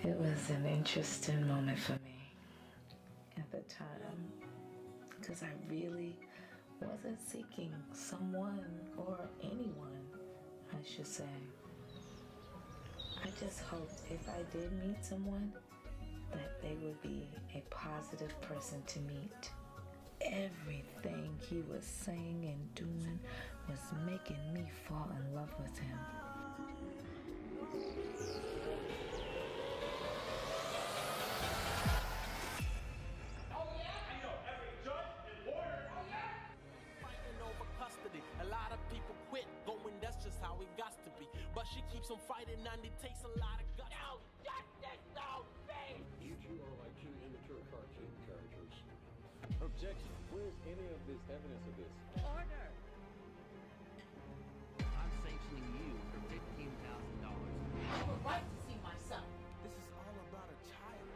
It was an interesting moment for me at the time because I really wasn't seeking someone or anyone, I should say. I just hoped if I did meet someone that they would be a positive person to meet. Everything he was saying and doing was making me fall in love with him. A lot of people quit going, that's just how it got to be. But she keeps on fighting and it takes a lot of guts. No justice, no peace! You two are like two immature cartoon characters. Objection. Where's any of this evidence of this? Order! I'm sanctioning you for $15,000. I have a right to see my son. This is all about a child.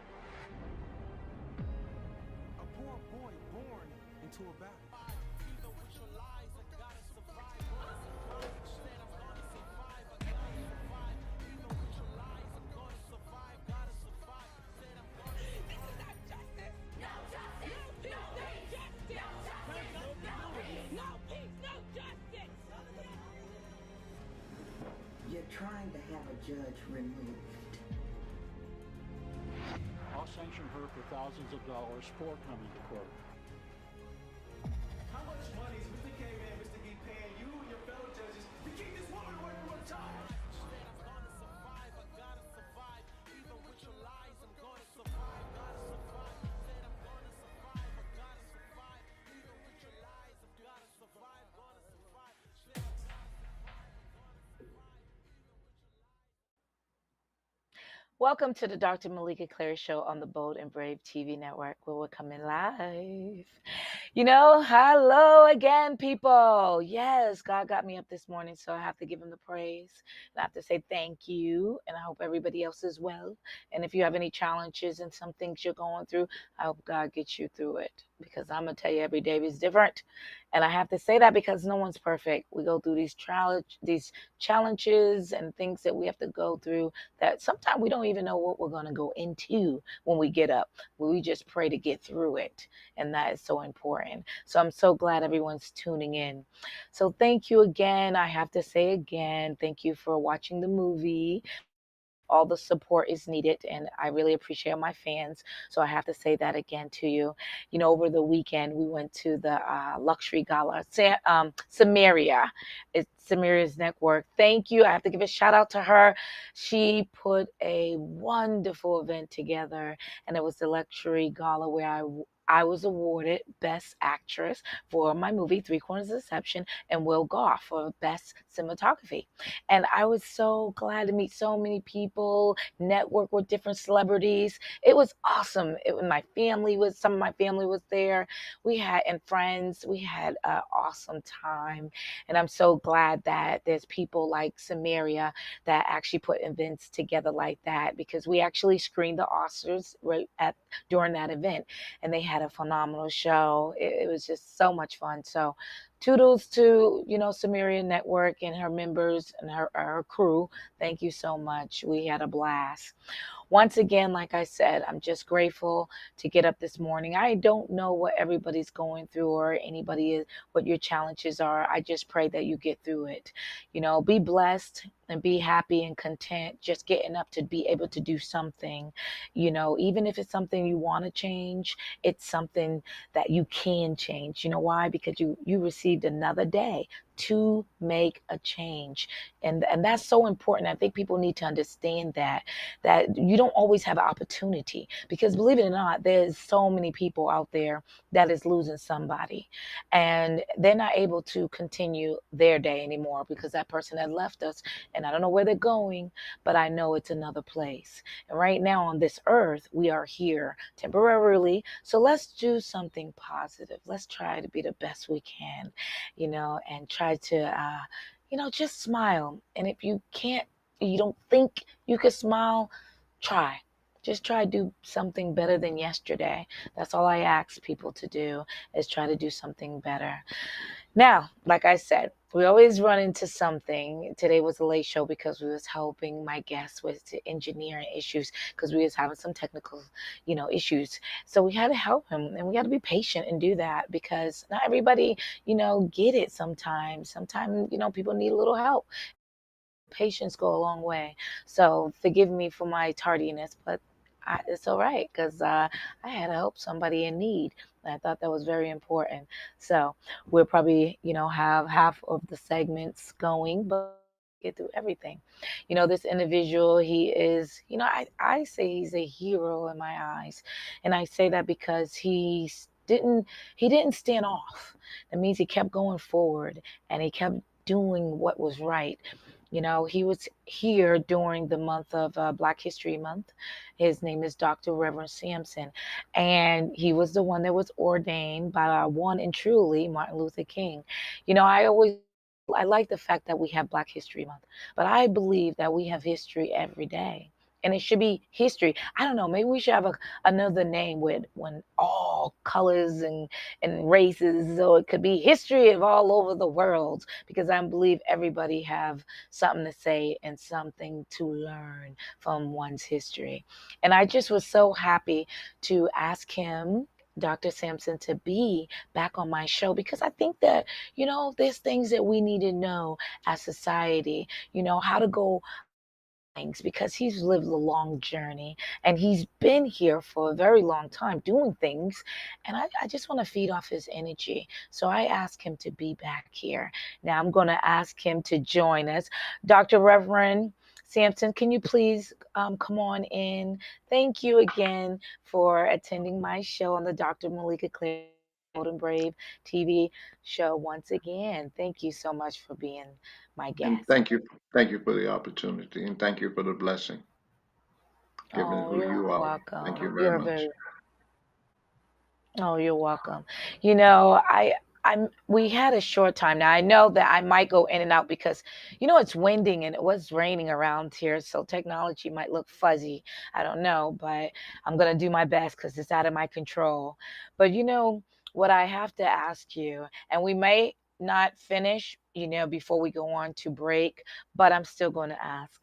A poor boy born into a battle. Even with your lies, I gotta survive. Said I'm gonna survive, I gotta survive. Even with your lies, I'm gonna survive, gotta survive. Said I'm gonna survive. This is not justice! No justice! No peace! No justice! No peace! No peace! No justice! You're trying to have a judge removed. I'll sanction her for thousands of dollars for coming to court. How much money is Mr. K-Man, Mr. Geek paying you and your fellow judges to keep this woman away from her child? Said I'm gonna survive, I gotta survive. Even with your lies, I'm gonna survive, gotta survive. Said I'm gonna survive, I gotta survive. Even with your lies, I've gotta survive, gonna survive. Said I'm gonna survive, I'm gonna survive. Welcome to the Dr. Meleeka Clary Show on the Bold and Brave TV network, where we're coming live. Hello again, people. Yes, God got me up this morning, so I have to give him the praise. And I have to say thank you, and I hope everybody else is well. And if you have any challenges and some things you're going through, I hope God gets you through it, because I'm going to tell you every day is different. And I have to say that because no one's perfect. We go through these challenges and things that we have to go through that sometimes we don't even know what we're going to go into when we get up. We just pray to get through it. And that is so important. So I'm so glad everyone's tuning in. So thank you again. I have to say again, thank you for watching the movie. All the support is needed, and I really appreciate my fans. So I have to say that again to you. Over the weekend, we went to the luxury gala, Samaria. It's Samaria's network. Thank you. I have to give a shout out to her. She put a wonderful event together, and it was the luxury gala where I was awarded Best Actress for my movie, Three Corners of Deception, and Will Goff for Best Cinematography. And I was so glad to meet so many people, network with different celebrities. It was awesome. Some of my family was there. And friends. We had an awesome time. And I'm so glad that there's people like Samaria that actually put events together like that, because we actually screened the Oscars during that event, and they had a phenomenal show. It was just so much fun. So toodles to, Samaria Network and her members and her crew. Thank you so much. We had a blast. Once again, like I said, I'm just grateful to get up this morning. I don't know what everybody's going through or what your challenges are. I just pray that you get through it. Be blessed and be happy and content, just getting up to be able to do something. Even if it's something you want to change, it's something that you can change. You know why? Because you received another day to make a change. And that's so important. I think people need to understand that you don't always have an opportunity, because believe it or not, there's so many people out there that is losing somebody, and they're not able to continue their day anymore because that person had left us, and I don't know where they're going, but I know it's another place. And right now on this earth, we are here temporarily. So let's do something positive. Let's try to be the best we can, and try to, just smile. And if you don't think you could smile, try. Just try to do something better than yesterday. That's all I ask people to do, is try to do something better. Now, like I said, We always run into something. Today was a late show because we was helping my guest with the engineering issues because we was having some technical, issues. So we had to help him, and we got to be patient and do that because not everybody, get it sometimes. Sometimes, people need a little help. Patience go a long way. So forgive me for my tardiness, but it's all right because I had to help somebody in need. And I thought that was very important. So we'll probably, have half of the segments going, but get through everything. This individual, he is, I say he's a hero in my eyes. And I say that because he didn't stand off. That means he kept going forward and he kept doing what was right. He was here during the month of Black History Month. His name is Dr. Reverend Sampson, and he was the one that was ordained by our one and truly Martin Luther King. I like the fact that we have Black History Month, but I believe that we have history every day. And it should be history. I don't know. Maybe we should have another name with when all colors and races, so it could be history of all over the world. Because I believe everybody have something to say and something to learn from one's history. And I just was so happy to ask him, Dr. Sampson, to be back on my show because I think that, there's things that we need to know as society, how to go things because he's lived a long journey and he's been here for a very long time doing things. And I just want to feed off his energy. So I asked him to be back here. Now I'm going to ask him to join us. Dr. Reverend Sampson, can you please come on in? Thank you again for attending my show on the Dr. Meleeka Clary Bold and Brave TV show once again. Thank you so much for being my And guest. thank you for the opportunity, and thank you for the blessing, given Oh, who you're you are. Thank you welcome. very You're much. very Oh, you're welcome. You know, we had a short time now. I know that I might go in and out because it's winding and it was raining around here, so technology might look fuzzy. I don't know, but I'm gonna do my best because it's out of my control. But what I have to ask you, and we may not finish, before we go on to break, but I'm still going to ask.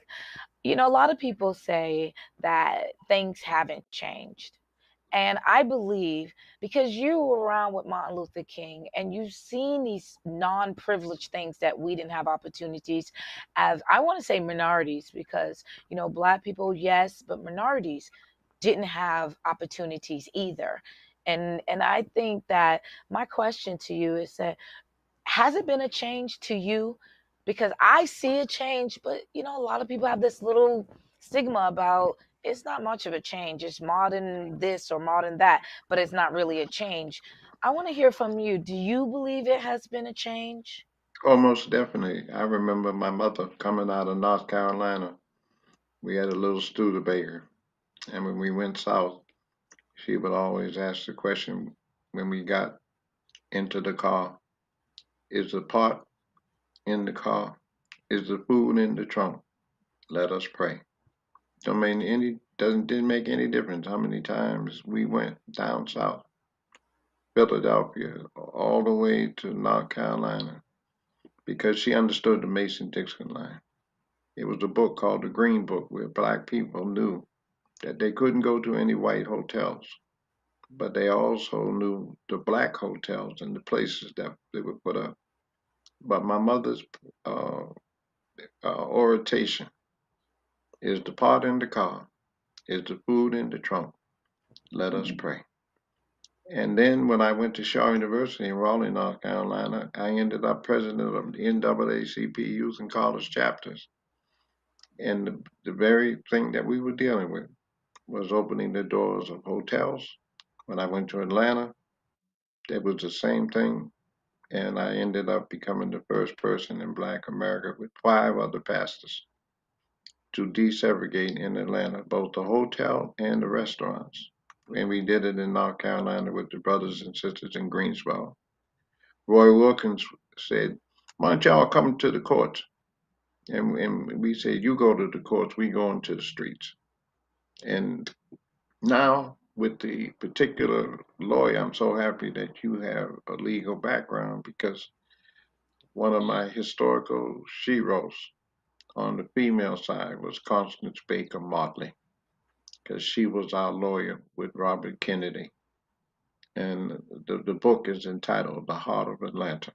A lot of people say that things haven't changed. And I believe because you were around with Martin Luther King and you've seen these non privileged things that we didn't have opportunities as, I want to say, minorities, because, Black people, yes, but minorities didn't have opportunities either. And I think that my question to you is that has it been a change to you? Because I see a change, but a lot of people have this little stigma about it's not much of a change. It's modern this or modern that, but it's not really a change. I want to hear from you. Do you believe it has been a change? Almost definitely. I remember my mother coming out of North Carolina. We had a little Studebaker, and when we went south, she would always ask the question when we got into the car: "Is the pot in the car? Is the food in the trunk? Let us pray." Don't mean any doesn't didn't make any difference how many times we went down south, Philadelphia, all the way to North Carolina, because she understood the Mason-Dixon line. It was a book called The Green Book where black people knew that they couldn't go to any white hotels, but they also knew the black hotels and the places that they would put up. But my mother's uh, oration is the pot in the car, is the food in the trunk. Let us pray. And then when I went to Shaw University in Raleigh, North Carolina, I ended up president of the NAACP Youth and College chapters. And the very thing that we were dealing with was opening the doors of hotels. When I went to Atlanta, it was the same thing. And I ended up becoming the first person in Black America with 5 other pastors to desegregate in Atlanta, both the hotel and the restaurants. And we did it in North Carolina with the brothers and sisters in Greensboro. Roy Wilkins said, "Why don't y'all come to the courts?" And we said, "You go to the courts, we go into the streets." And now, with the particular lawyer, I'm so happy that you have a legal background because one of my historical sheroes on the female side was Constance Baker Motley, because she was our lawyer with Robert Kennedy. And the book is entitled The Heart of Atlanta.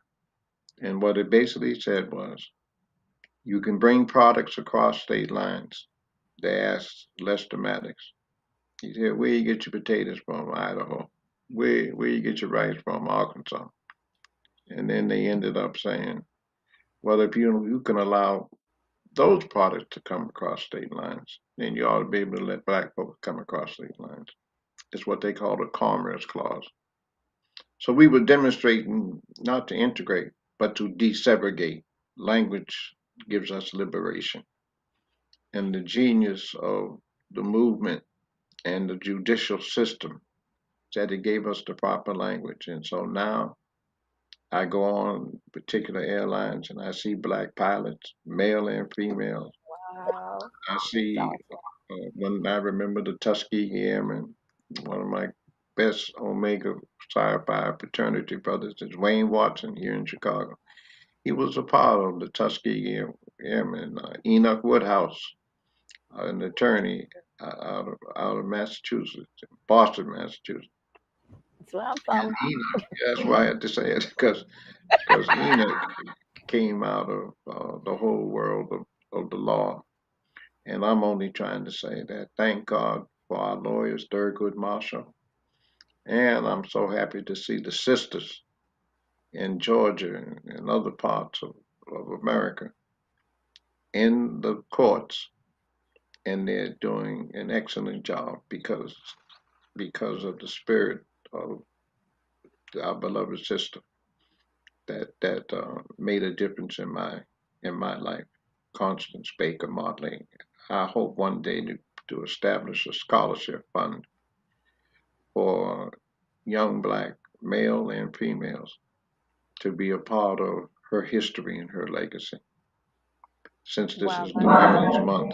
And what it basically said was you can bring products across state lines. They asked Lester Maddox. He said, where you get your potatoes from? Idaho. Where you get your rice from? Arkansas. And then they ended up saying, well, if you can allow those products to come across state lines, then you ought to be able to let black folks come across state lines. It's what they call the Commerce Clause. So we were demonstrating not to integrate, but to desegregate. Language gives us liberation. And the genius of the movement and the judicial system that it gave us the proper language. And so now I go on particular airlines and I see black pilots, male and female. Wow. I That's see awesome. when I remember the Tuskegee Airmen, one of my best Omega Psi Phi fraternity brothers is Wayne Watson here in Chicago. He was a part of the Tuskegee Airmen. Enoch Woodhouse, an attorney out of Massachusetts, Boston, Massachusetts. That's where I'm And from. Enoch, that's why I had to say it because Enoch came out of the whole world of the law. And I'm only trying to say that thank God for our lawyers, Thurgood Marshall. And I'm so happy to see the sisters in Georgia and other parts of America in the courts, and they're doing an excellent job because of the spirit of our beloved sister that made a difference in my life, Constance Baker Motley. I hope one day to establish a scholarship fund for young black male and females to be a part of her history and her legacy. Since this Wow, is the that's Women's Month,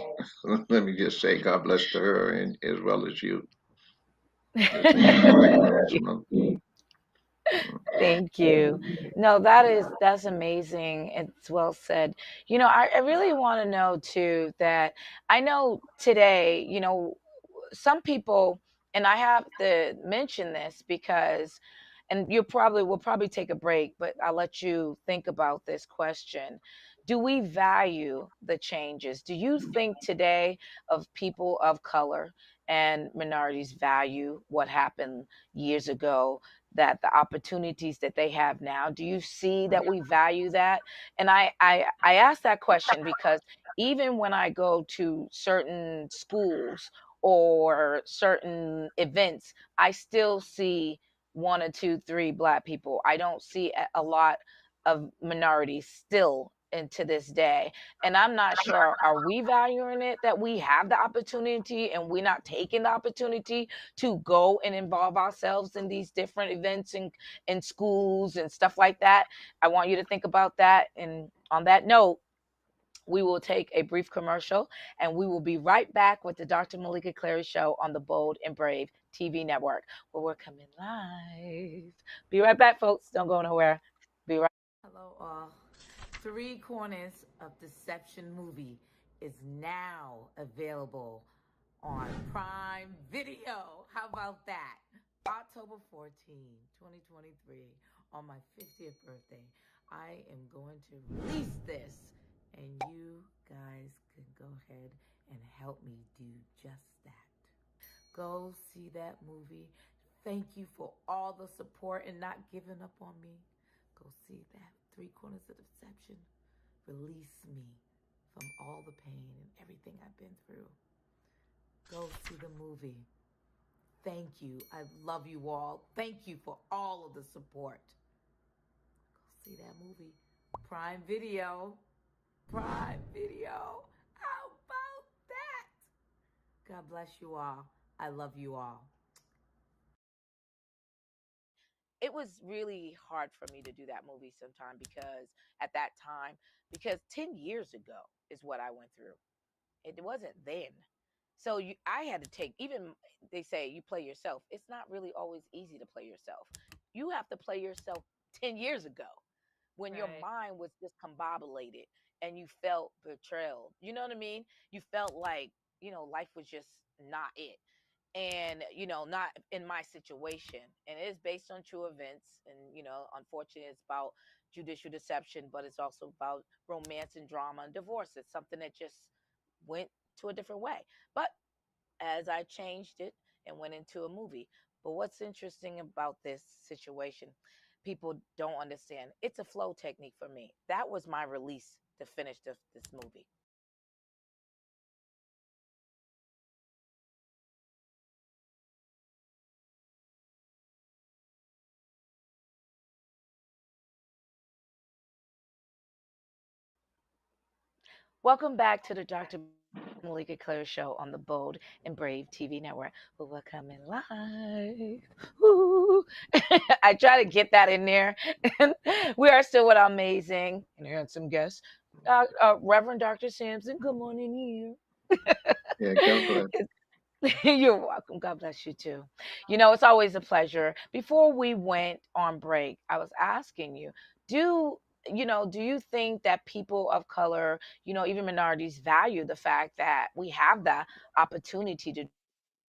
let me just say God bless to her and as well as you. It's Black Women's Month. Thank you. No, that's amazing. It's well said. I really want to know too that I know today, some people, and I have to mention this because, and we'll probably take a break, but I'll let you think about this question. Do we value the changes? Do you think today of people of color and minorities value what happened years ago, that the opportunities that they have now? Do you see that we value that? And I ask that question because even when I go to certain schools or certain events, I still see one or two, three black people. I don't see a lot of minorities still into this day. And I'm not sure, are we valuing it that we have the opportunity and we're not taking the opportunity to go and involve ourselves in these different events and in schools and stuff like that? I want you to think about that. And on that note, we will take a brief commercial and we will be right back with the Dr. Meleeka Clary Show on the Bold and Brave TV network, where we're coming live. Be right back, folks. Don't go nowhere. Be right. Hello, all. Three Corners of Deception movie is now available on Prime Video. How about that? October 14, 2023, on my 50th birthday, I am going to release this, and you guys can go ahead and help me do just that. Go see that movie. Thank you for all the support and not giving up on me. Go see that. Three Corners of Deception. Release me from all the pain and everything I've been through. Go see the movie. Thank you. I love you all. Thank you for all of the support. Go see that movie. Prime Video. Prime Video. How about that? God bless you all. I love you all. It was really hard for me to do that movie sometime because at that time, because 10 years ago is what I went through. It wasn't then. So I had to take, even they say you play yourself. It's not really always easy to play yourself. You have to play yourself 10 years ago. when your Right. mind was discombobulated and you felt betrayal. You know what I mean? You felt like, life was just not it. And, not in my situation. And it is based on true events. And, unfortunately, it's about judicial deception, but it's also about romance and drama and divorce. It's something that just went to a different way. But as I changed it and went into a movie. But what's interesting about this situation, people don't understand. It's a flow technique for me. That was my release to finish this movie. Welcome back to the Dr. Meleeka Clary Show on the Bold and Brave TV Network. Well, we're coming live. Woo. I try to get that in there. And we are still with our amazing and handsome guest, Reverend Dr. Sampson. Good morning, Yeah, God you. bless. You're welcome. God bless you too. It's always a pleasure. Before we went on break, I was asking you, do do you think that people of color, even minorities value the fact that we have the opportunity to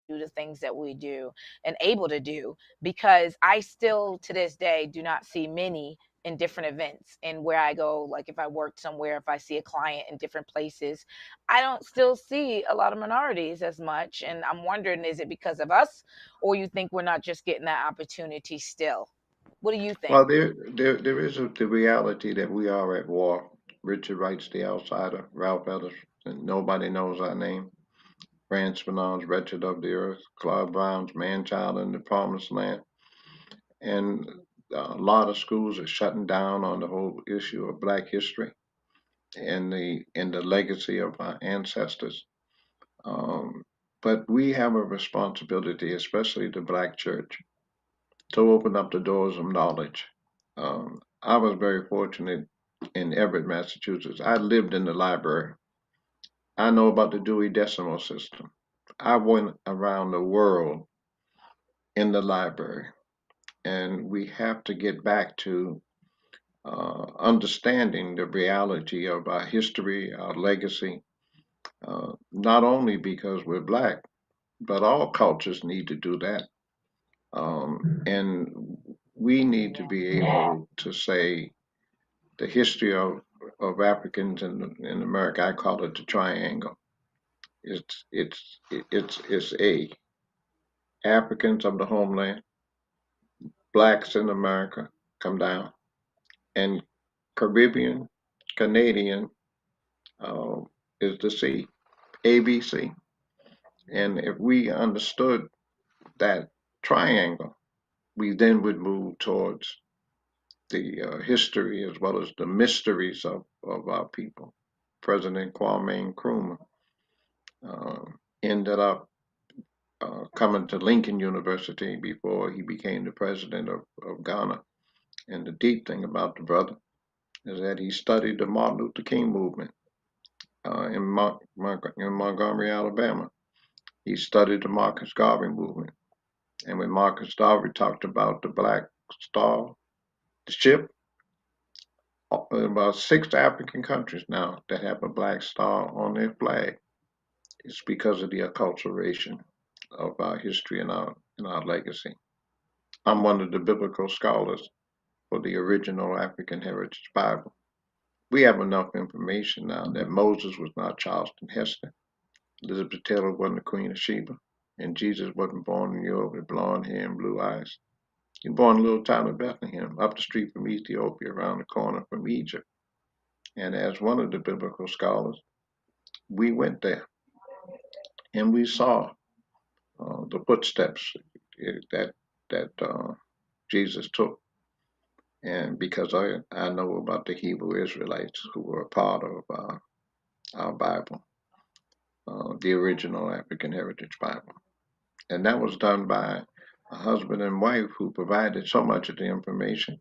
do the things that we do and able to do? Because I still to this day do not see many in different events. And where I go, like if I work somewhere, if I see a client in different places, I don't still see a lot of minorities as much. And I'm wondering, is it because of us, or you think we're not just getting that opportunity still? What do you think? Well, there is the reality that we are at war. Richard Wright's The Outsider, Ralph Ellison, Nobody Knows Our Name, Frantz Fanon's Wretched of the Earth, Claude Brown's Man-Child in the Promised Land. And a lot of schools are shutting down on the whole issue of Black history and the legacy of our ancestors. Um, but we have a responsibility, especially the Black church, to open up the doors of knowledge. I was very fortunate in Everett, Massachusetts. I lived in the library. I know about the Dewey Decimal System. I went around the world in the library, and we have to get back to understanding the reality of our history, our legacy, not only because we're Black, but all cultures need to do that. And we need to be able to say the history of Africans in America. I call it the triangle. It's a Africans of the homeland, Blacks in America come down, and Caribbean, Canadian uh, is the C, ABC. And if we understood that triangle, we then would move towards the history as well as the mysteries of our people. President Kwame Nkrumah uh, ended up coming to Lincoln University before he became the president of Ghana. And the deep thing about the brother is that he studied the Martin Luther King movement in Montgomery, Alabama. He studied the Marcus Garvey movement. And when Marcus Garvey talked about the Black Star, the ship, about 6 African countries now that have a Black Star on their flag. It's because of the acculturation of our history and our legacy. I'm one of the biblical scholars for the original African Heritage Bible. We have enough information now that Moses was not Charleston Heston, Elizabeth Taylor wasn't the Queen of Sheba, and Jesus wasn't born in Europe with blonde hair and blue eyes. He was born in a little town of Bethlehem, up the street from Ethiopia, around the corner from Egypt. And as one of the biblical scholars, we went there and we saw the footsteps that Jesus took. And because I know about the Hebrew Israelites who were a part of our Bible, the original African Heritage Bible. And that was done by a husband and wife who provided so much of the information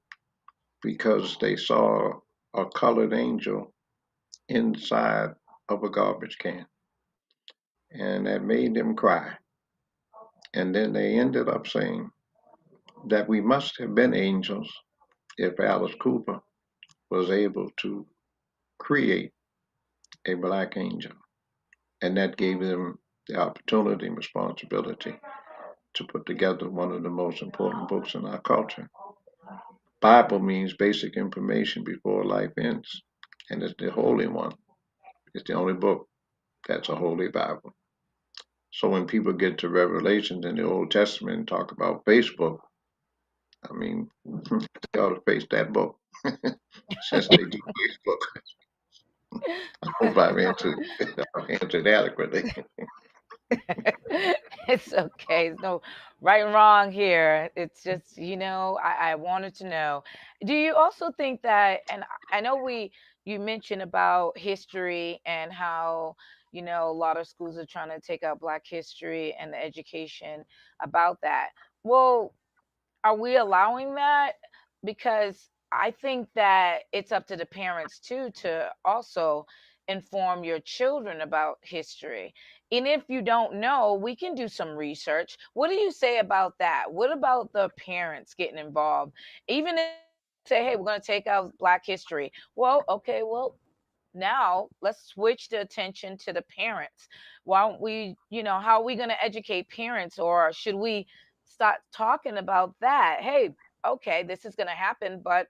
because they saw a colored angel inside of a garbage can. And that made them cry. And then they ended up saying that we must have been angels if Alice Cooper was able to create a black angel. And that gave them the opportunity and responsibility to put together one of the most important books in our culture. Bible means basic information before life ends, and it's the holy one. It's the only book that's a holy Bible. So when people get to Revelations in the Old Testament and talk about Facebook, I mean, they ought to face that book since they do Facebook. I hope I've answered adequately. It's okay. It's no right and wrong here. It's just, I wanted to know. Do you also think that, and I know you mentioned about history and how, a lot of schools are trying to take out Black history and the education about that. Well, are we allowing that? Because I think that it's up to the parents too to also inform your children about history. And if you don't know, we can do some research. What do you say about that? What about the parents getting involved? Even if they say, hey, we're going to take out Black history. Well, okay, well, now let's switch the attention to the parents. Why don't we, how are we going to educate parents, or should we start talking about that? Hey, okay, this is going to happen, but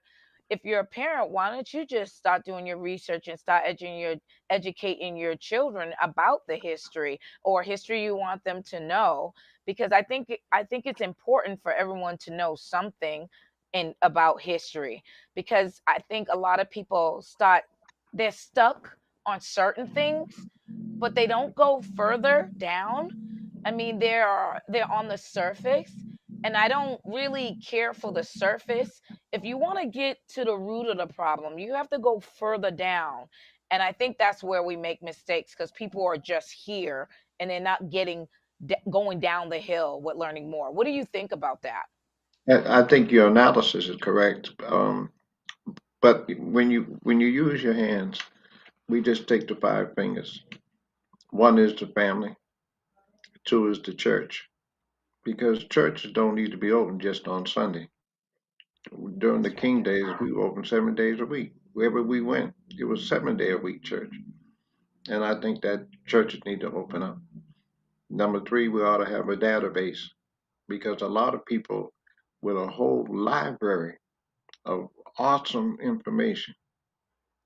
if you're a parent, why don't you just start doing your research and start educating your children about the history or history you want them to know? Because I think it's important for everyone to know something in about history, because I think a lot of people they're stuck on certain things, but they don't go further down. I mean, they're on the surface, and I don't really care for the surface. If you want to get to the root of the problem, you have to go further down. And I think that's where we make mistakes, because people are just here and they're not going down the hill with learning more. What do you think about that? I think your analysis is correct. But when you use your hands, we just take the five fingers. One is the family, two is the church, because churches don't need to be open just on Sunday. During the That's right. King days, we were open 7 days a week. Wherever we went, it was 7 day a week church. And I think that churches need to open up. Number three, we ought to have a database, because a lot of people with a whole library of awesome information.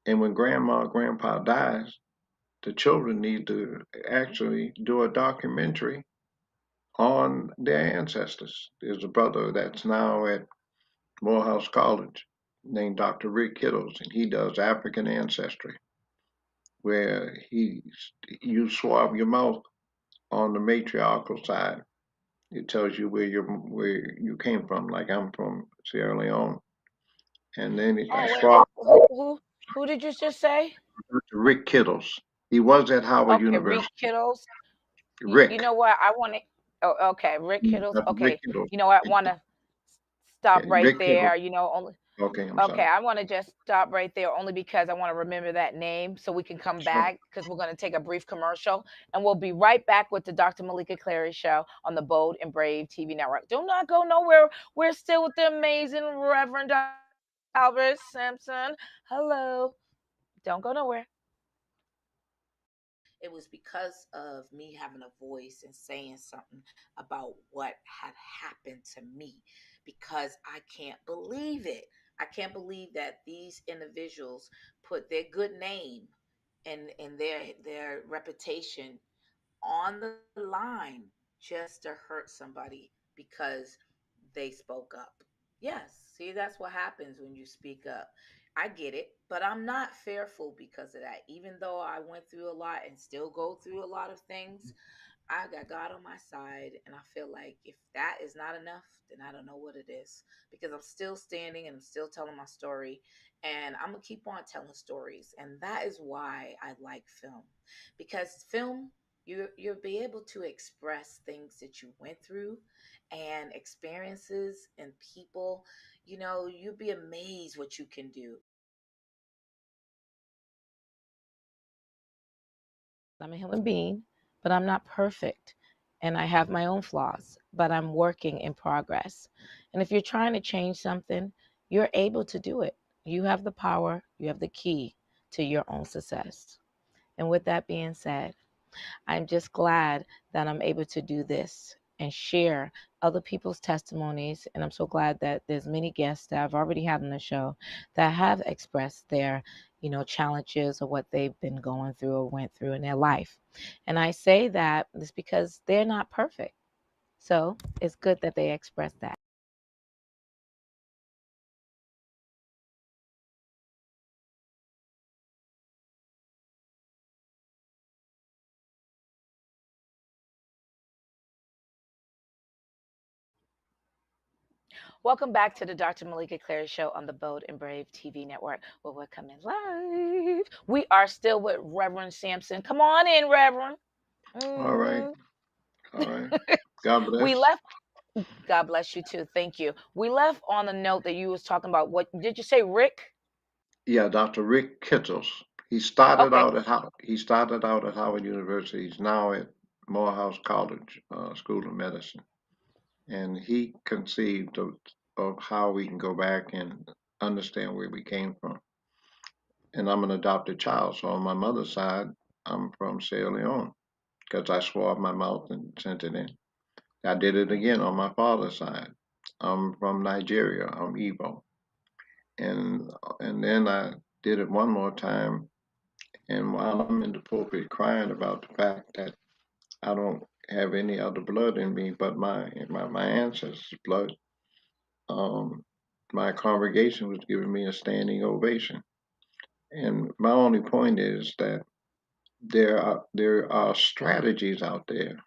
And when grandma or grandpa dies, the children need to actually do a documentary on their ancestors. There's a brother that's now at Morehouse College named Dr. Rick Kittles, and he does African ancestry, where you swab your mouth on the matriarchal side. It tells you where you came from. Like I'm from Sierra Leone, and then I Oh, wait, swab who did you just say? Dr. Rick Kittles. He was at Howard Okay, Rick University. Kittles. You Rick, know what? I want to. Oh, okay, Rick Kittles. Dr. Rick Okay, Kittles. you know what? I want to stop Yeah, right Rick Kittles. there. Only. Okay, I'm Okay, sorry. I want to just stop right there only because I want to remember that name so we can come Sure. back, because we're going to take a brief commercial, and we'll be right back with the Dr. Meleeka Clary Show on the Bold and Brave TV network. Do not go nowhere. We're still with the amazing Reverend Albert Sampson. Hello. Don't go nowhere. It was because of me having a voice and saying something about what had happened to me, because I can't believe it. I can't believe that these individuals put their good name and their reputation on the line just to hurt somebody because they spoke up. Yes, see, that's what happens when you speak up. I get it, but I'm not fearful because of that. Even though I went through a lot and still go through a lot of things, I got God on my side, and I feel like if that is not enough, then I don't know what it is, because I'm still standing and I'm still telling my story, and I'm gonna keep on telling stories, and that is why I like film, because film, you'll be able to express things that you went through and experiences and people. You'll be amazed what you can do. I'm a human being, but I'm not perfect. And I have my own flaws, but I'm working in progress. And if you're trying to change something, you're able to do it. You have the power, you have the key to your own success. And with that being said, I'm just glad that I'm able to do this and share other people's testimonies. And I'm so glad that there's many guests that I've already had on the show that have expressed their, challenges or what they've been going through or went through in their life. And I say that it's because they're not perfect. So it's good that they express that. Welcome back to the Dr. Meleeka Clary Show on the Bold and Brave TV network, where we're coming live. We are still with Reverend Sampson. Come on in, Reverend. All right. Hmm. All right. God We bless. left. God bless you too. Thank you. We left on the note that you was talking about. What did you say, Rick? Yeah, Dr. Rick Kittles. Okay. He started out at Howard University. He's now at Morehouse College, School of Medicine, and he conceived of how we can go back and understand where we came from. And I'm an adopted child, so on my mother's side, I'm from Sierra Leone because I swore up my mouth and sent it in. I did it again on my father's side. I'm from Nigeria. I'm Igbo, and and then I did it one more time. And while I'm in the pulpit crying about the fact that I don't have any other blood in me but my ancestors' blood, um, my congregation was giving me a standing ovation. And my only point is that there are strategies out there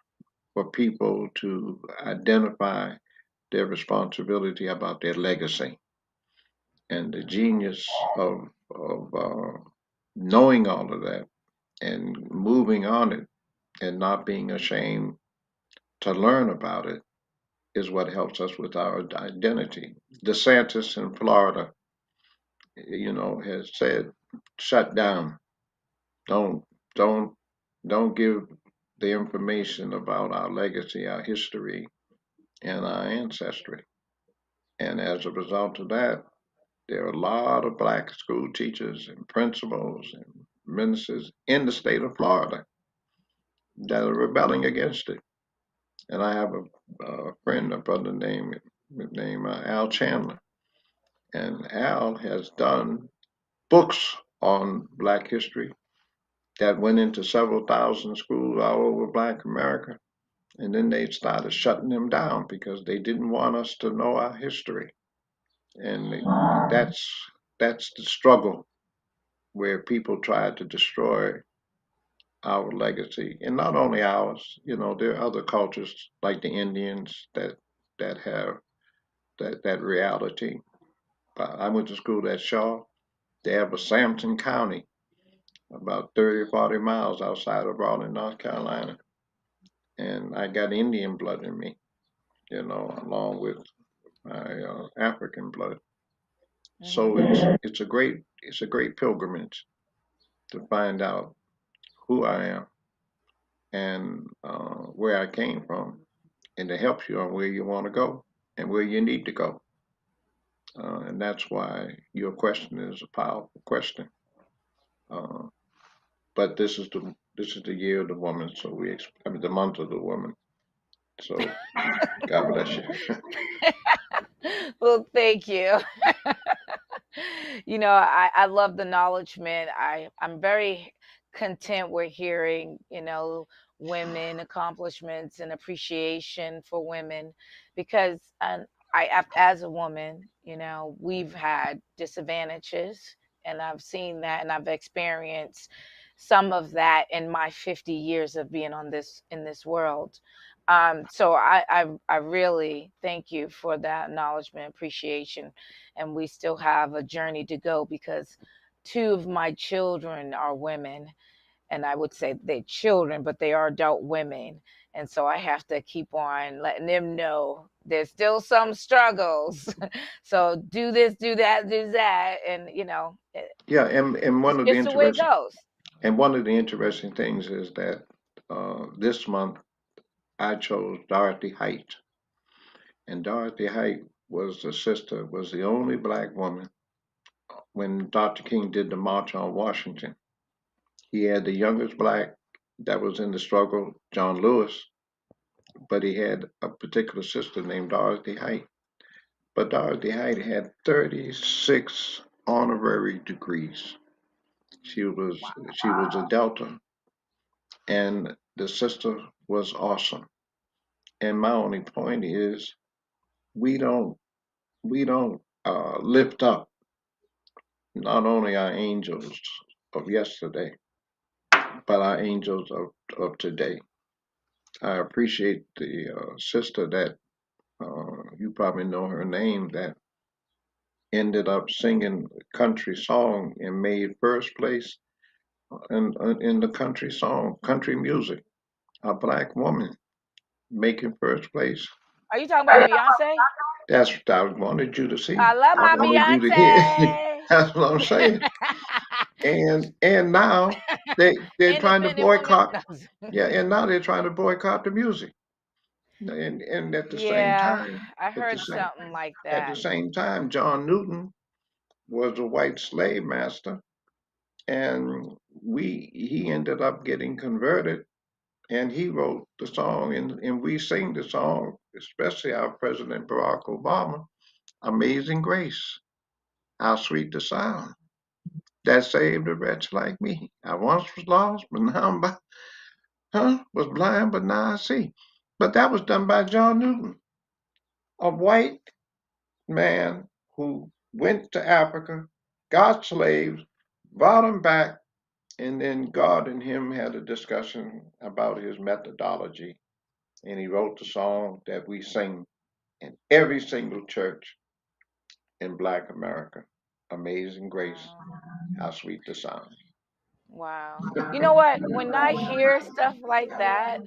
for people to identify their responsibility about their legacy and the genius of knowing all of that and moving on it and not being ashamed to learn about it is what helps us with our identity. DeSantis in Florida, has said, shut down. Don't don't don't give the information about our legacy, our history, and our ancestry. And as a result of that, there are a lot of black school teachers and principals and ministers in the state of Florida that are rebelling against it. And I have a friend, a brother named Al Chandler, and Al has done books on Black history that went into several thousand schools all over Black America. And then they started shutting them down because they didn't want us to know our history. And that's the struggle where people try to destroy our legacy, and not only ours. There are other cultures like the Indians that have that reality. I went to school at Shaw. They have a Sampson County, about 30 or 40 miles outside of Raleigh, North Carolina. And I got Indian blood in me, along with my African blood. So Hmm. it's a great pilgrimage to find out who I am and where I came from, and to help you on where you want to go and where you need to go. And that's why your question is a powerful question. Uh, but this is the year of the woman, so I mean the month of the woman. So God bless you. Well, thank you. I love the acknowledgement. I'm very content with hearing, women accomplishments and appreciation for women because as a woman, we've had disadvantages and I've seen that and I've experienced some of that in my 50 years of being on this in this world. So I really thank you for that acknowledgement, appreciation, and we still have a journey to go because two of my children are women, and I would say they're children, but they are adult women, and so I have to keep on letting them know there's still some struggles. So do this, do that, and Yeah, and it's just the way it goes. one of the interesting things is that this month I chose Dorothy Height, and Dorothy Height was the only black woman when Dr. King did the March on Washington. He had the youngest black that was in the struggle, John Lewis, but he had a particular sister named Dorothy Height. But Dorothy Height had 36 honorary degrees. She was a Delta, and the sister was awesome. And my only point is, we don't we don't lift up not only our angels of yesterday, but our angels of today. I appreciate the sister that you probably know her name, that ended up singing a country song and made first place in the country music. A black woman making first place. Are you talking about Beyonce? That's what I wanted you to see. I love I my wanted you to hear. Beyonce. That's what I'm saying. And now they're trying to Independent woman. boycott. No. Yeah, and now they're trying to boycott the music. And at the same Yeah, time, I at the heard same something like at the that. same time, John Newton was a white slave master, and he ended up getting converted, and he wrote the song, and we sing the song, especially our President Barack Obama, "Amazing Grace, how sweet the sound that saved a wretch like me. I once was lost, but now was blind, but now I see." But that was done by John Newton, a white man who went to Africa, got slaves, brought them back, and then God and him had a discussion about his methodology. And he wrote the song that we sing in every single church in Black America. "Amazing Grace, Wow. how sweet the sound." Wow. You know what? When I hear stuff like that,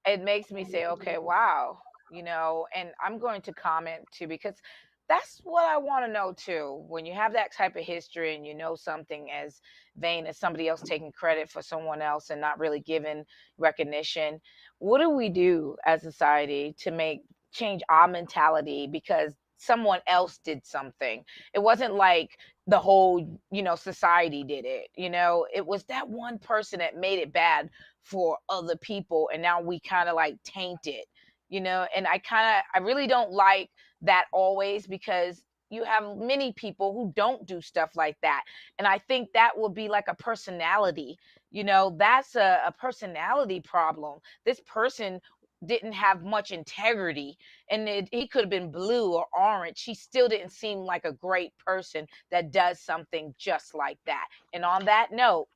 it makes me say, okay, wow, and I'm going to comment too, because that's what I want to know too. When you have that type of history and you know something as vain as somebody else taking credit for someone else and not really giving recognition, what do we do as a society to make change our mentality because someone else did something? It wasn't like the whole, society did it. It was that one person that made it bad for other people, and now we kind of like taint it. And I really don't like that always, because you have many people who don't do stuff like that, and I think that would be like a personality. That's a personality problem. This person didn't have much integrity, and he could have been blue or orange. He still didn't seem like a great person that does something just like that. And on that note,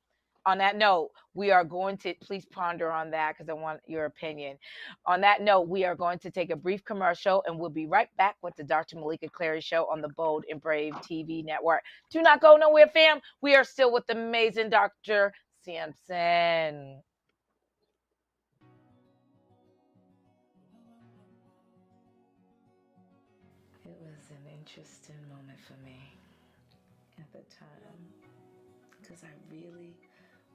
we are going to, please ponder on that because I want your opinion. On that note, we are going to take a brief commercial, and we'll be right back with the Dr. Meleeka Clary Show on the Bold and Brave TV network. Do not go nowhere, fam. We are still with the amazing Dr. Sampson. It was an interesting moment for me at the time, because I really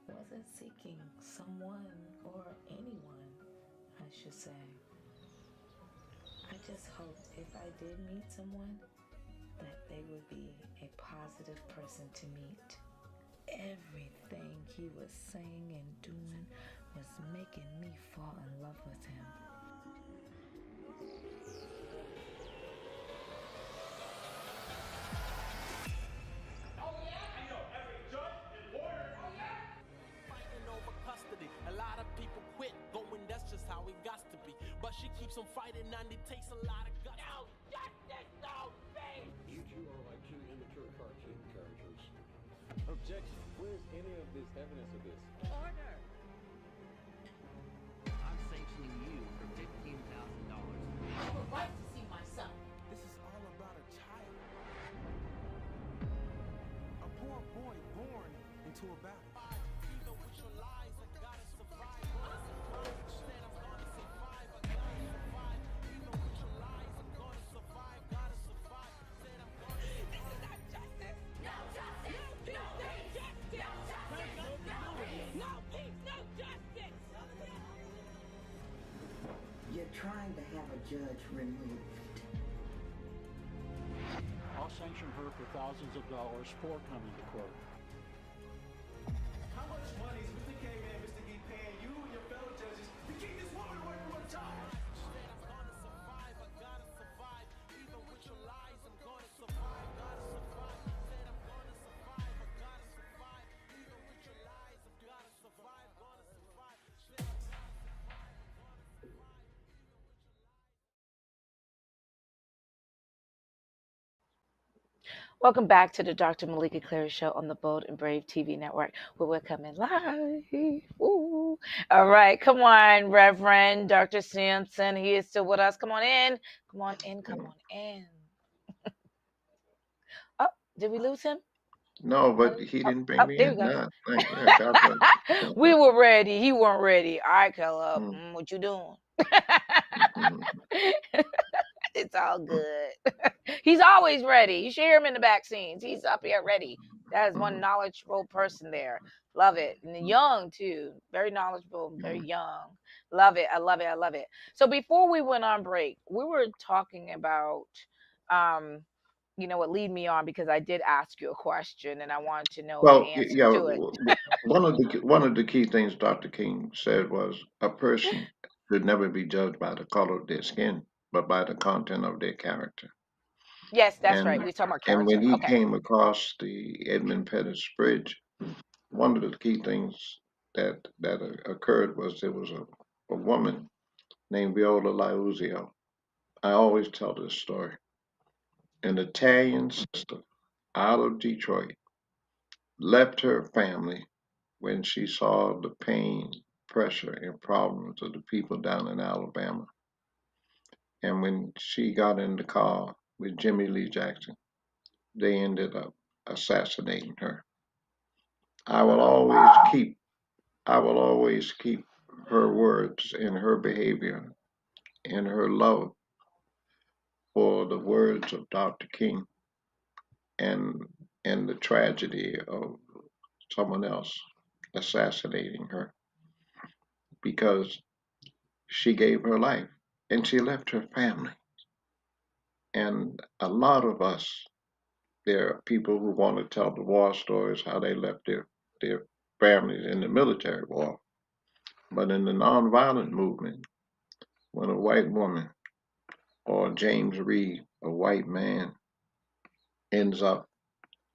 wasn't seeking someone, or anyone, I should say. I just hoped if I did meet someone, that they would be a positive person to meet. Everything he was saying and doing was making me fall in love with him. Fighting over custody. A lot of people quit, going that's just how it got to be. But she keeps on fighting, and it takes a lot of guts. No justice, no peace. You two are like two immature cartoon characters. Objection. Where's any of this evidence of this? Order. I'm sanctioning you for $15,000. I have a right to see my son. This is all about a child. A poor boy born into a battle. Even with your lies, I gotta survive. Instead, I'm gonna survive. I gotta survive. Even with your lies, I'm gonna survive. Gotta survive. Said I'm gonna survive. This is not justice. No justice. No peace. No justice. No peace. No peace. No justice. You're trying to have a judge removed. I'll sanction her for thousands of dollars for coming to court. How much money is Mr. K Man, Mr. Geek paying you and your fellow judges to keep this woman away from her child? Welcome back to the Dr. Meleeka Clary Show on the Bold and Brave TV network, where we're coming live. Ooh. All right, come on, Reverend Dr. Sampson. He is still with us. Come on in. Come on in. Come on in. Oh, did we lose him? No, Oh, but he oh, didn't bring oh, me there we in. go. Nah, thank you. God bless. We were ready. He weren't ready. All right, Caleb. Mm, What you doing? mm, It's all good. He's always ready. You should hear him in the back scenes. He's up here ready. That is one mm, knowledgeable person there. Love it. And young too. Very knowledgeable, very mm. young. Love it. I love it. I love it. So before we went on break, we were talking about um, what lead me on because I did ask you a question and I wanted to know the Well, answer yeah, to it. one of the key things Dr. King said was a person should never be judged by the color of their skin, but by the content of their character. Yes, that's right. And We're talking about and when character. he Okay. came across the Edmund Pettus Bridge, one of the key things that occurred was there was a woman named Viola Liuzio. I always tell this story. An Italian sister out of Detroit left her family when she saw the pain, pressure, and problems of the people down in Alabama. And when she got in the car with Jimmy Lee Jackson, they ended up assassinating her. I will always keep I will always keep her words and her behavior and her love for the words of Dr. King and and the tragedy of someone else assassinating her because she gave her life and she left her family. And a lot of us, there are people who want to tell the war stories how they left their families in the military war. But in the nonviolent movement, when a white woman or James Reed, a white man, ends up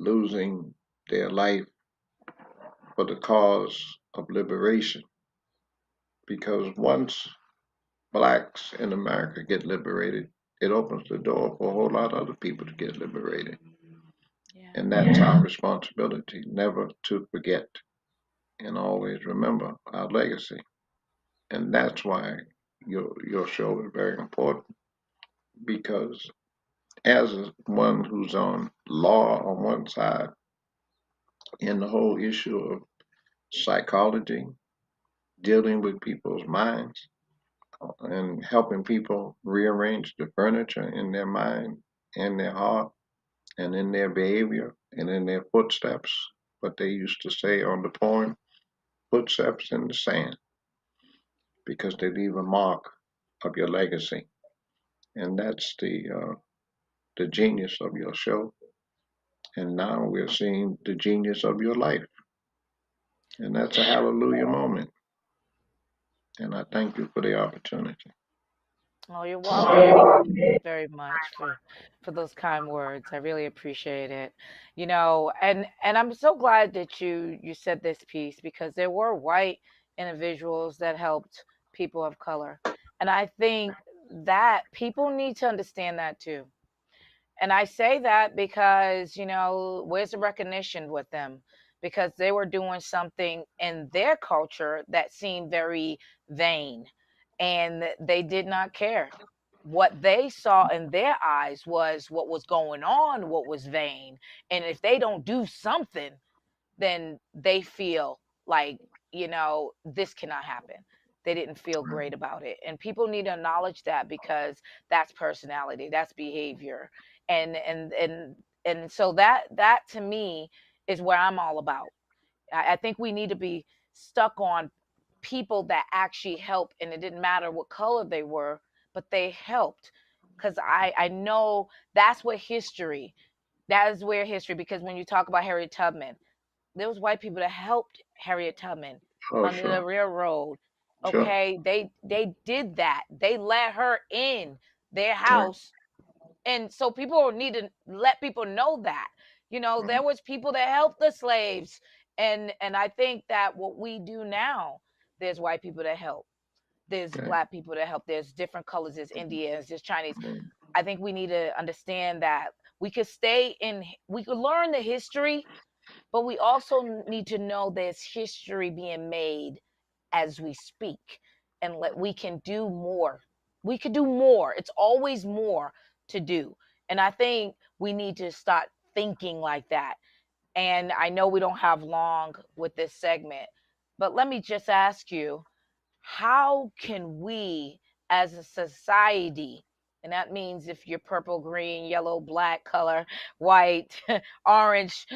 losing their life for the cause of liberation, because once blacks in America get liberated, it opens the door for a whole lot of other people to get liberated. Yeah. And that's our responsibility, never to forget and always remember our legacy. And that's why your show is very important because as one who's on law on one side and the whole issue of psychology, dealing with people's minds and helping people rearrange the furniture in their mind and their heart and in their behavior and in their footsteps, what they used to say on the poem, footsteps in the sand, because they leave a mark of your legacy. And that's the genius of your show. And now we're seeing the genius of your life. And that's a hallelujah moment. And I thank you for the opportunity. Oh, you're welcome. Thank you very much for those kind words. I really appreciate it. And I'm so glad that you said this piece because there were white individuals that helped people of color. And I think that people need to understand that too. And I say that because, where's the recognition with them? Because they were doing something in their culture that seemed very vain and they did not care. What they saw in their eyes was what was going on, what was vain. And if they don't do something, then they feel like, this cannot happen. They didn't feel great about it. And people need to acknowledge that because that's personality, that's behavior. And so that to me is where I'm all about. I think we need to be stuck on people that actually help, and it didn't matter what color they were, but they helped. Because I know that's what history That is where history, because when you talk about Harriet Tubman, there was white people that helped Harriet Tubman Oh, under the sure, railroad. sure, Okay, they did that. They let her in their right, house, and so people need to let people know that, right, there was people that helped the slaves, and I think that what we do now, there's white people that help, there's okay, black people that help, there's different colors, there's Indians, there's Chinese. right, I think we need to understand that we could learn the history, but we also need to know there's history being made as we speak, and we can do more. We could do more. It's always more to do. And I think we need to start thinking like that. And I know we don't have long with this segment, but let me just ask you, how can we as a society, and that means if you're purple, green, yellow, black color, white, orange,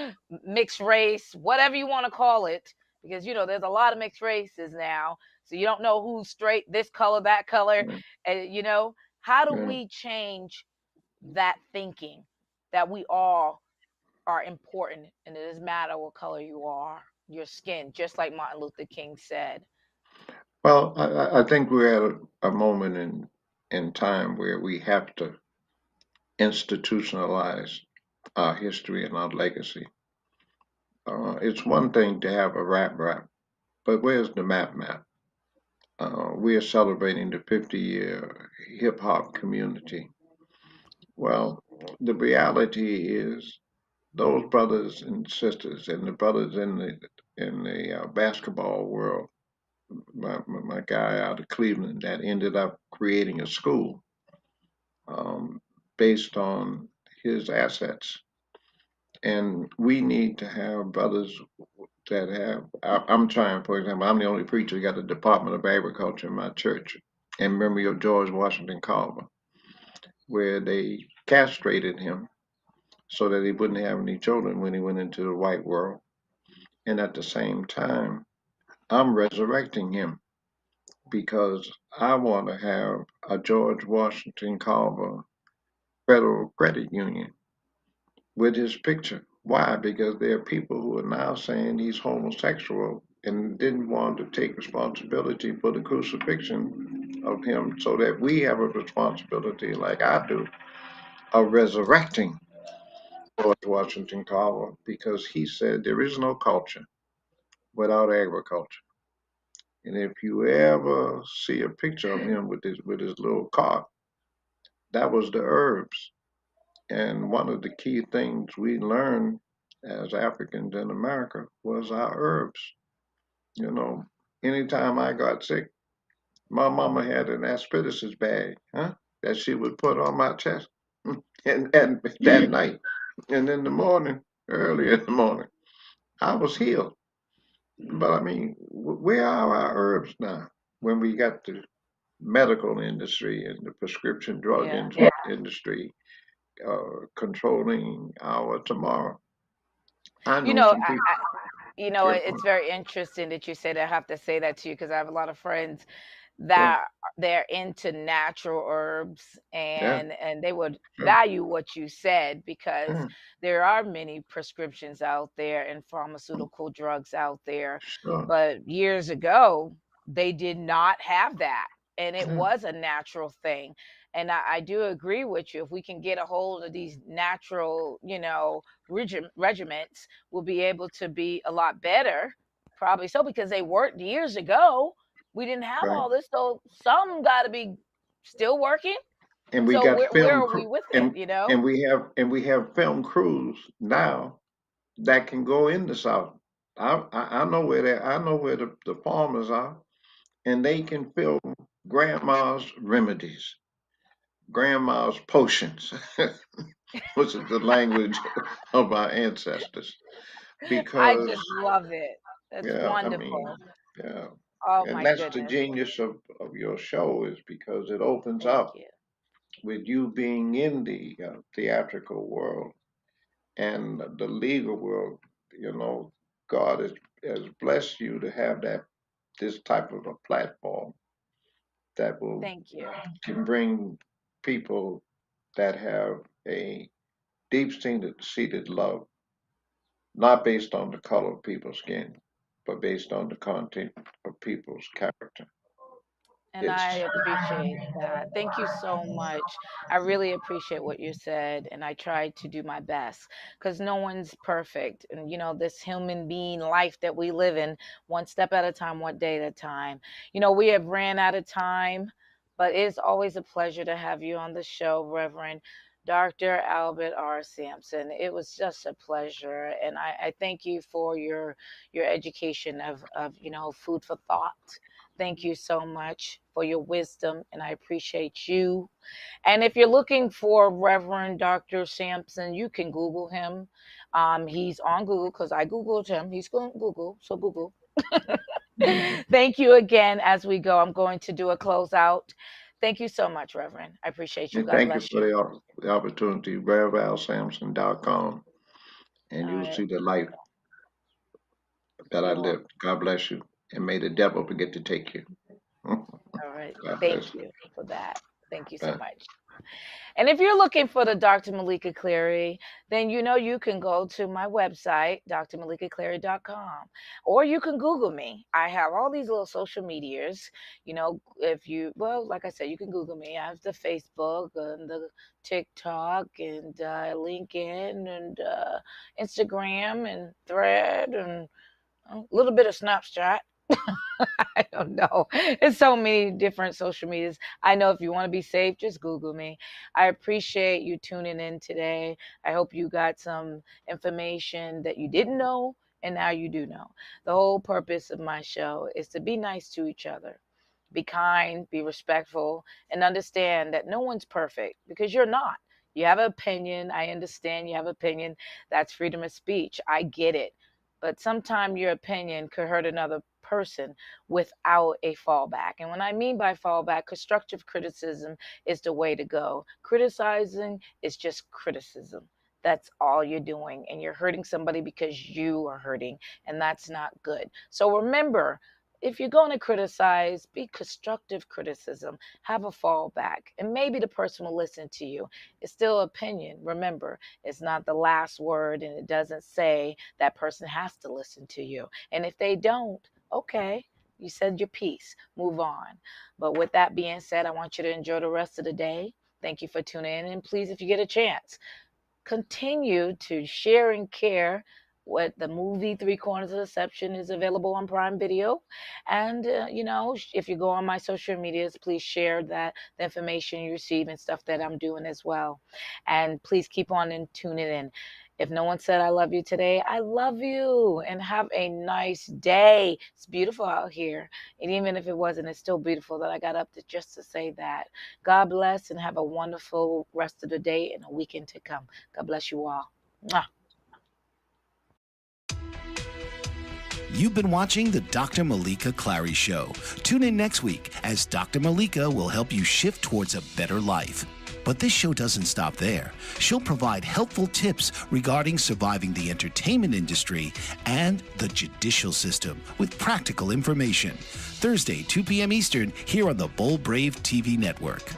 mixed race, whatever you want to call it, because there's a lot of mixed races now, so you don't know who's straight, this color, that color, right, and how do right. we change that thinking that we all are important, and it doesn't matter what color you are, your skin, just like Martin Luther King said. Well, I think we're at a moment in time where we have to institutionalize our history and our legacy. It's one thing to have a rap, but where's the map? We are celebrating the 50-year hip hop community. Well, the reality is those brothers and sisters and the brothers in the basketball world, my guy out of Cleveland that ended up creating a school um, based on his assets. And we need to have brothers that have. I'm trying, for example, I'm the only preacher who got the Department of Agriculture in my church, in memory of George Washington Carver, where they castrated him so that he wouldn't have any children when he went into the white world. And at the same time, I'm resurrecting him because I want to have a George Washington Carver Federal Credit Union with his picture. Why? Because there are people who are now saying he's homosexual and didn't want to take responsibility for the crucifixion of him, so that we have a responsibility, like I do, of resurrecting George Washington Carver, because he said there is no culture without agriculture. And if you ever see a picture of him with his little cart, that was the herbs. And one of the key things we learned as Africans in America was our herbs. You know, anytime I got sick, my mama had an aspergillus bag, huh, that she would put on my chest, and that night, and in the morning, early in the morning, I was healed. But I mean, where are our herbs now? When we got the medical industry and the prescription drug Yeah. industry controlling our tomorrow. I You know know, some people. Yeah, it's very interesting that you said. I have to say that to you because I have a lot of friends sure, that they're into natural herbs, yeah, and they would sure, value what you said, because yeah, there are many prescriptions out there and pharmaceutical drugs out there, sure, but years ago they did not have that, and it yeah, was a natural thing. And I do agree with you. If we can get a hold of these natural, regiments, we'll be able to be a lot better, probably so, because they worked years ago. We didn't have right. all this, so some got to be still working. And we So got where are we with it? and we have film crews now that can go in the South. I know where the farmers are, and they can film grandma's remedies, grandma's potions, which is the language of our ancestors. I Because just love it. That's yeah, I mean, wonderful. yeah, Oh and my that's the goodness. genius of your show, is because it opens Thank up you. with you being in the theatrical world and the legal world. You know, God has blessed you to have this type of a platform that will Thank you. can bring people that have a deep-seated love, not based on the color of people's skin, but based on the content of people's character. And I It's appreciate that. Thank you so much. I really appreciate what you said, and I tried to do my best because no one's perfect. And this human being life that we live in, one step at a time, one day at a time. We have ran out of time, but it's always a pleasure to have you on the show, Reverend Dr. Albert R. Sampson. It was just a pleasure, and I thank you for your education of food for thought. Thank you so much for your wisdom, and I appreciate you. And if you're looking for Reverend Dr. Sampson, you can Google him. He's on Google because I Googled him. He's going Google, so Google. Thank you again. As we go, I'm going to do a closeout. Thank you so much, Reverend. I appreciate you. and God thank you bless for you. the opportunity. RevAlSampson.com, and All you'll right. see the life that I You're welcome. lived. God bless you, and may the devil forget to take you. All right. God bless Thank you. you for that. Thank you so Bye. much. And if you're looking for the Dr. Meleeka Clary, then you can go to my website, drmeleekaclary.com, or you can Google me. I have all these little social medias. If like I said, you can Google me. I have the Facebook and the TikTok and LinkedIn and Instagram and Thread and a little bit of Snapchat. I don't know. It's so many different social medias. I know if you want to be safe, just Google me. I appreciate you tuning in today. I hope you got some information that you didn't know and now you do know. The whole purpose of my show is to be nice to each other. Be kind, be respectful, and understand that no one's perfect because you're not. You have an opinion. I understand you have an opinion. That's freedom of speech. I get it. But sometimes your opinion could hurt another person without a fallback. And when I mean by fallback, constructive criticism is the way to go. Criticizing is just criticism. That's all you're doing. And you're hurting somebody because you are hurting. And that's not good. So remember, if you're going to criticize, be constructive criticism, have a fallback, and maybe the person will listen to you. It's still opinion. Remember, it's not the last word, and it doesn't say that person has to listen to you. And if they don't, okay, you said your piece, move on. But with that being said, I want you to enjoy the rest of the day. Thank you for tuning in. And please, if you get a chance, continue to share and care. What the movie Three Corners of Deception is available on Prime Video. And, if you go on my social medias, please share the information you receive and stuff that I'm doing as well. And please keep on and tuning in. If no one said I love you today, I love you and have a nice day. It's beautiful out here. And even if it wasn't, it's still beautiful that I got up just to say that. God bless and have a wonderful rest of the day and a weekend to come. God bless you all. Mwah. You've been watching the Dr. Meleeka Clary Show. Tune in next week as Dr. Meleeka will help you shift towards a better life. But this show doesn't stop there. She'll provide helpful tips regarding surviving the entertainment industry and the judicial system with practical information. Thursday, 2 p.m. Eastern, here on the Bold Brave TV network.